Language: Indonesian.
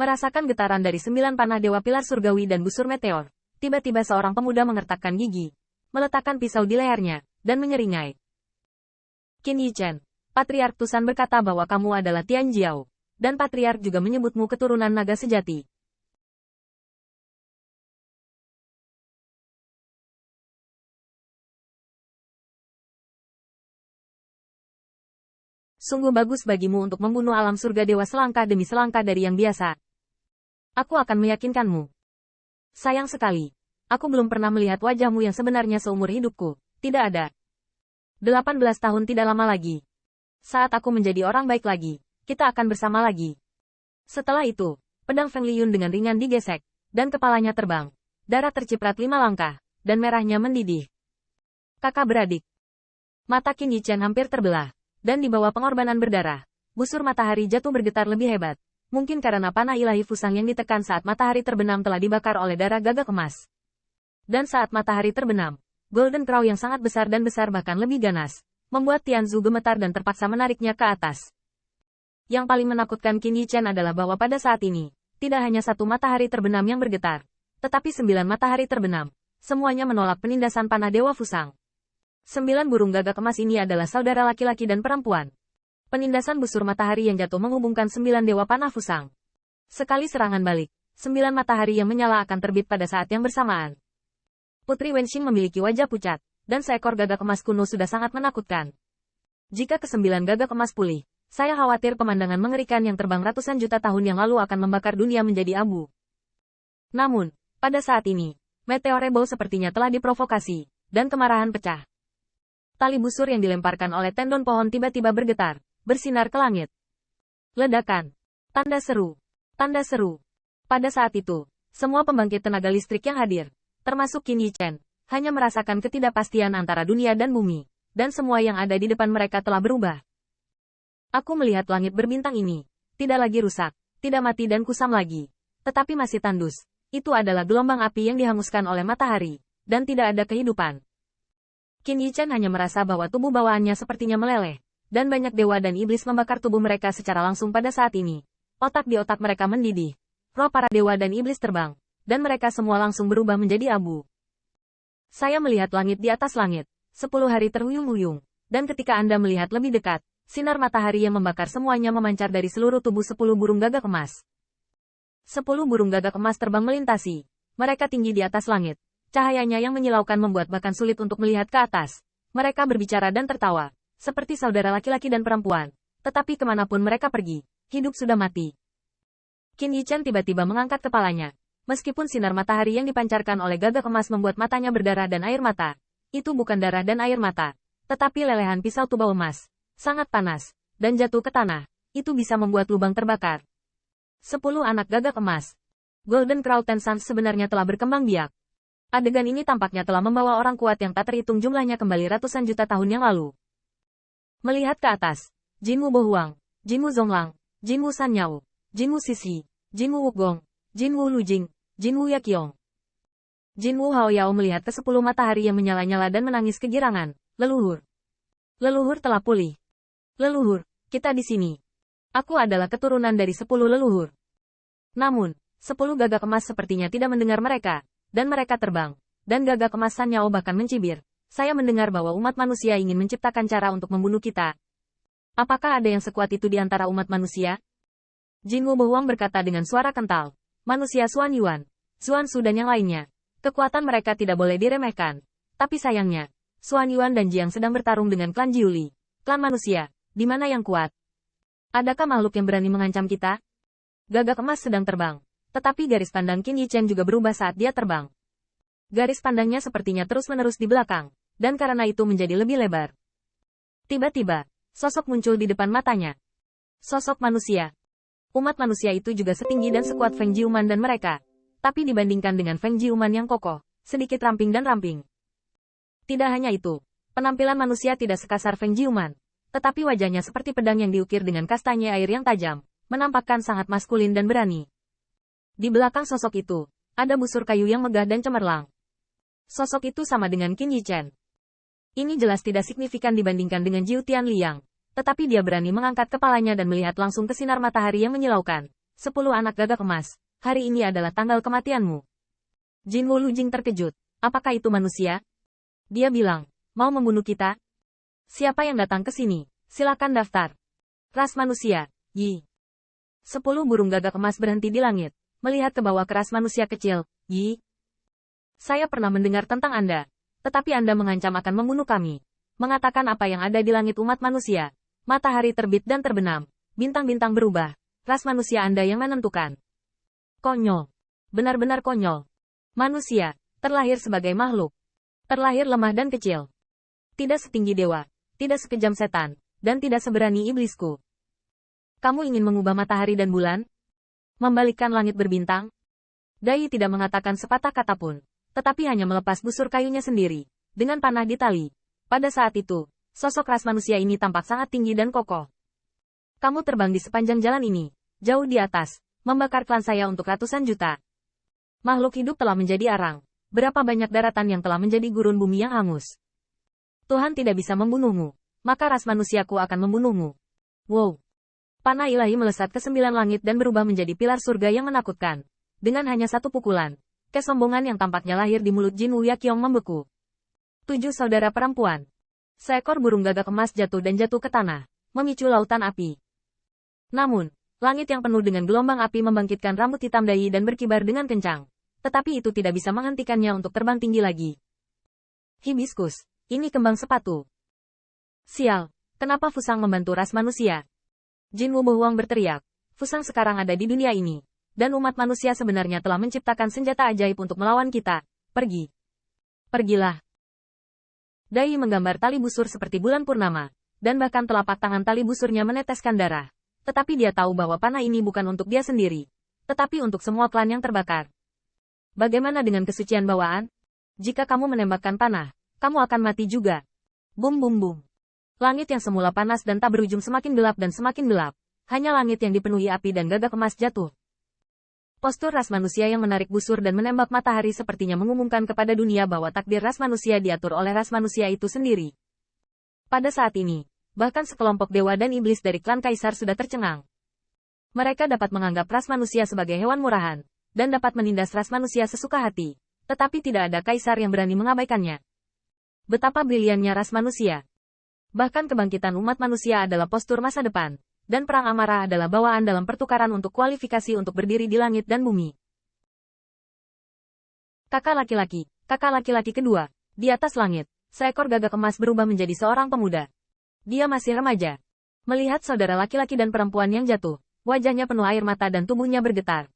Merasakan getaran dari 9 panah dewa pilar surgawi dan busur meteor, tiba-tiba seorang pemuda mengertakkan gigi, meletakkan pisau di lehernya, dan menyeringai. Qin Yichen, Patriark Tusan berkata bahwa kamu adalah Tian Jiao, dan Patriark juga menyebutmu keturunan naga sejati. Sungguh bagus bagimu untuk membunuh alam surga dewa selangkah demi selangkah dari yang biasa. Aku akan meyakinkanmu. Sayang sekali, aku belum pernah melihat wajahmu yang sebenarnya seumur hidupku. Tidak ada. 18 tahun tidak lama lagi. Saat aku menjadi orang baik lagi, kita akan bersama lagi. Setelah itu, pedang Feng Liyun dengan ringan digesek, dan kepalanya terbang. Darah terciprat 5 langkah, dan merahnya mendidih. Kakak beradik. Mata Qin Yichen hampir terbelah. Dan di bawah pengorbanan berdarah, busur matahari jatuh bergetar lebih hebat. Mungkin karena panah ilahi Fusang yang ditekan saat matahari terbenam telah dibakar oleh darah gagak emas. Dan saat matahari terbenam, Golden Crow yang sangat besar dan besar bahkan lebih ganas, membuat Tianzu gemetar dan terpaksa menariknya ke atas. Yang paling menakutkan Qin Yichen adalah bahwa pada saat ini, tidak hanya satu matahari terbenam yang bergetar, tetapi 9 matahari terbenam. Semuanya menolak penindasan panah Dewa Fusang. 9 burung gagak emas ini adalah saudara laki-laki dan perempuan. Penindasan busur matahari yang jatuh menghubungkan 9 dewa panah Fusang. Sekali serangan balik, 9 matahari yang menyala akan terbit pada saat yang bersamaan. Putri Wenxing memiliki wajah pucat, dan seekor gagak emas kuno sudah sangat menakutkan. Jika ke-9 gagak emas pulih, saya khawatir pemandangan mengerikan yang terbang ratusan juta tahun yang lalu akan membakar dunia menjadi abu. Namun, pada saat ini, meteor Rebel sepertinya telah diprovokasi, dan kemarahan pecah. Tali busur yang dilemparkan oleh tendon pohon tiba-tiba bergetar, bersinar ke langit. Ledakan. Tanda seru. Tanda seru. Pada saat itu, semua pembangkit tenaga listrik yang hadir, termasuk Qin Yichen, hanya merasakan ketidakpastian antara dunia dan bumi, dan semua yang ada di depan mereka telah berubah. Aku melihat langit berbintang ini, tidak lagi rusak, tidak mati dan kusam lagi, tetapi masih tandus. Itu adalah gelombang api yang dihanguskan oleh matahari, dan tidak ada kehidupan. Qin Yichen hanya merasa bahwa tubuh bawaannya sepertinya meleleh, dan banyak dewa dan iblis membakar tubuh mereka secara langsung pada saat ini. Otak di otak mereka mendidih. Roh para dewa dan iblis terbang, dan mereka semua langsung berubah menjadi abu. Saya melihat langit di atas langit, 10 hari terhuyung-huyung, dan ketika Anda melihat lebih dekat, sinar matahari yang membakar semuanya memancar dari seluruh tubuh 10 burung gagak emas. 10 burung gagak emas terbang melintasi. Mereka tinggi di atas langit. Cahayanya yang menyilaukan membuat bahkan sulit untuk melihat ke atas. Mereka berbicara dan tertawa, seperti saudara laki-laki dan perempuan. Tetapi kemanapun mereka pergi, hidup sudah mati. Qin Yichen tiba-tiba mengangkat kepalanya. Meskipun sinar matahari yang dipancarkan oleh gagak emas membuat matanya berdarah dan air mata, itu bukan darah dan air mata, tetapi lelehan pisau tuba emas. Sangat panas, dan jatuh ke tanah. Itu bisa membuat lubang terbakar. 10 anak gagak emas. Golden Crow Ten Sons sebenarnya telah berkembang biak. Adegan ini tampaknya telah membawa orang kuat yang tak terhitung jumlahnya kembali ratusan juta tahun yang lalu. Melihat ke atas, Jinwu Bohuang, Jinwu Zonglang, Jinwu Sanyao, Jinwu Sisi, Jinwu Wukgong, Jinwu Lujing, Jinwu Yaqiong. Jinwu Haoyao melihat ke 10 matahari yang menyala-nyala dan menangis kegirangan. Leluhur. Leluhur telah pulih. Leluhur, kita di sini. Aku adalah keturunan dari 10 leluhur. Namun, 10 gagak emas sepertinya tidak mendengar mereka. Dan mereka terbang, dan gagak emas Sanyao bahkan mencibir. Saya mendengar bahwa umat manusia ingin menciptakan cara untuk membunuh kita. Apakah ada yang sekuat itu di antara umat manusia? Jinwu Bohuang berkata dengan suara kental. Manusia Xuan Yuan, Xuan Su dan yang lainnya. Kekuatan mereka tidak boleh diremehkan. Tapi sayangnya, Xuan Yuan dan Jiang sedang bertarung dengan klan Jiuli. Klan manusia, di mana yang kuat? Adakah makhluk yang berani mengancam kita? Gagak emas sedang terbang. Tetapi garis pandang Qin Yichen juga berubah saat dia terbang. Garis pandangnya sepertinya terus-menerus di belakang, dan karena itu menjadi lebih lebar. Tiba-tiba, sosok muncul di depan matanya. Sosok manusia. Umat manusia itu juga setinggi dan sekuat Feng Jiuman dan mereka. Tapi dibandingkan dengan Feng Jiuman yang kokoh, sedikit ramping dan ramping. Tidak hanya itu, penampilan manusia tidak sekasar Feng Jiuman, tetapi wajahnya seperti pedang yang diukir dengan kastanye air yang tajam, menampakkan sangat maskulin dan berani. Di belakang sosok itu, ada busur kayu yang megah dan cemerlang. Sosok itu sama dengan Qin Yichen. Ini jelas tidak signifikan dibandingkan dengan Jiu Tianliang, tetapi dia berani mengangkat kepalanya dan melihat langsung ke sinar matahari yang menyilaukan. 10 anak gagak emas, hari ini adalah tanggal kematianmu. Jin Wu Lujing terkejut. Apakah itu manusia? Dia bilang, mau membunuh kita? Siapa yang datang ke sini? Silakan daftar. Ras manusia, Yi. 10 burung gagak emas berhenti di langit, melihat ke bawah ke ras manusia kecil, Yi. Saya pernah mendengar tentang Anda, tetapi Anda mengancam akan membunuh kami. Mengatakan apa yang ada di langit umat manusia. Matahari terbit dan terbenam, bintang-bintang berubah. Ras manusia Anda yang menentukan. Konyol. Benar-benar konyol. Manusia, terlahir sebagai makhluk. Terlahir lemah dan kecil. Tidak setinggi dewa, tidak sekejam setan, dan tidak seberani iblisku. Kamu ingin mengubah matahari dan bulan? Membalikkan langit berbintang? Dai tidak mengatakan sepatah kata pun, tetapi hanya melepas busur kayunya sendiri, dengan panah di tali. Pada saat itu, sosok ras manusia ini tampak sangat tinggi dan kokoh. Kamu terbang di sepanjang jalan ini, jauh di atas, membakar klan saya untuk ratusan juta. Makhluk hidup telah menjadi arang. Berapa banyak daratan yang telah menjadi gurun bumi yang hangus. Tuhan tidak bisa membunuhmu, maka ras manusiaku akan membunuhmu. Wow. Panah ilahi melesat ke 9 langit dan berubah menjadi pilar surga yang menakutkan. Dengan hanya satu pukulan, kesombongan yang tampaknya lahir di mulut Jin Wu Yaqiong membeku. 7 saudara perempuan. Seekor burung gagak emas jatuh dan jatuh ke tanah, memicu lautan api. Namun, langit yang penuh dengan gelombang api membangkitkan rambut hitam Dai dan berkibar dengan kencang. Tetapi itu tidak bisa menghentikannya untuk terbang tinggi lagi. Hibiskus, ini kembang sepatu. Sial, kenapa Fusang membantu ras manusia? Jin Wu Bohuang berteriak. Fusang sekarang ada di dunia ini. Dan umat manusia sebenarnya telah menciptakan senjata ajaib untuk melawan kita. Pergi. Pergilah. Dai menggambar tali busur seperti bulan purnama. Dan bahkan telapak tangan tali busurnya meneteskan darah. Tetapi dia tahu bahwa panah ini bukan untuk dia sendiri. Tetapi untuk semua klan yang terbakar. Bagaimana dengan kesucian bawaan? Jika kamu menembakkan panah, kamu akan mati juga. Bum bum bum. Langit yang semula panas dan tak berujung semakin gelap dan semakin gelap. Hanya langit yang dipenuhi api dan gagak emas jatuh. Postur ras manusia yang menarik busur dan menembak matahari sepertinya mengumumkan kepada dunia bahwa takdir ras manusia diatur oleh ras manusia itu sendiri. Pada saat ini, bahkan sekelompok dewa dan iblis dari klan kaisar sudah tercengang. Mereka dapat menganggap ras manusia sebagai hewan murahan, dan dapat menindas ras manusia sesuka hati, tetapi tidak ada kaisar yang berani mengabaikannya. Betapa briliannya ras manusia. Bahkan kebangkitan umat manusia adalah postur masa depan, dan perang amarah adalah bawaan dalam pertukaran untuk kualifikasi untuk berdiri di langit dan bumi. Kakak laki-laki kedua, di atas langit, seekor gagak emas berubah menjadi seorang pemuda. Dia masih remaja. Melihat saudara laki-laki dan perempuan yang jatuh, wajahnya penuh air mata dan tubuhnya bergetar.